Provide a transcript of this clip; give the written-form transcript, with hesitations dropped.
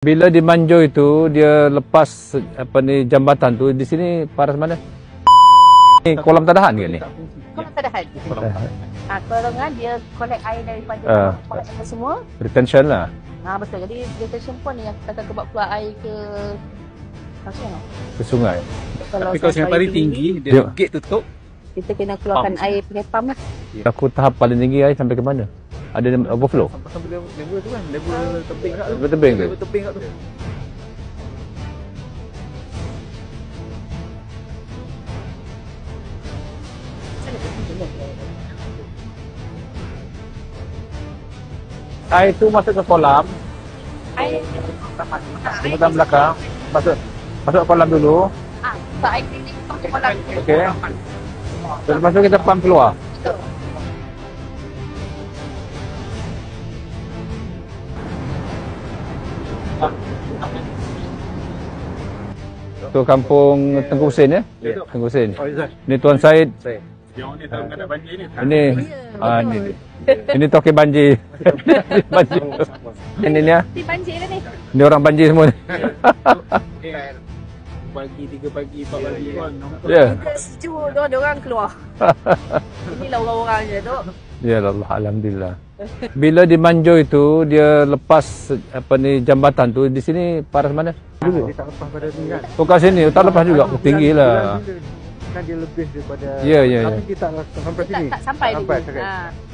Bila di Manjo itu dia lepas jambatan tu, di sini paras mana? Ni kolam tadahan ke ni? Kolam tadahan. Kolam dia collect air daripada apa semua. Retention lah. Betul. Jadi retention pond ni yang akan keluar air ke sungai. Ke sungai. Tapi kalau sungai Pari tinggi, dia gate tutup. Kita kena keluarkan air pakai pump lah. Aku tahap paling tinggi air sampai ke mana? Ada overflow? Sampai level tu kan, level tebing kat tu. Level tebing ke? Level tebing kat tu. Air tu masuk ke kolam, Air jembatan belakang, masuk kolam dulu. air ini masuk kolam. Okey. Lepas tu kita pump keluar. Betul. Tu kampung Tengku Hussein ya? Tengku Hussein. Ni Tuan Said. Yang ni tahu kena banjir ni. Ini ni. Ini toke banjir. Banjir. Ini ni ya. Di banjir dah ni. Ni orang banjir semua ni. Pagi 3 pagi 4 pagi kan. Ya. Sejuk dia orang keluar. Inilah orang-orang je tu. Ya Allah, alhamdulillah. Bila di Manjo itu dia lepas jambatan tu, di sini paras mana? Dia tak lepas pada ni kan. Oh kat sini, tak lepas juga. Tinggi lah. Kan dia lebih daripada. Ya. Tapi dia tak sampai sini. Tak sampai Sampai, lagi. okay.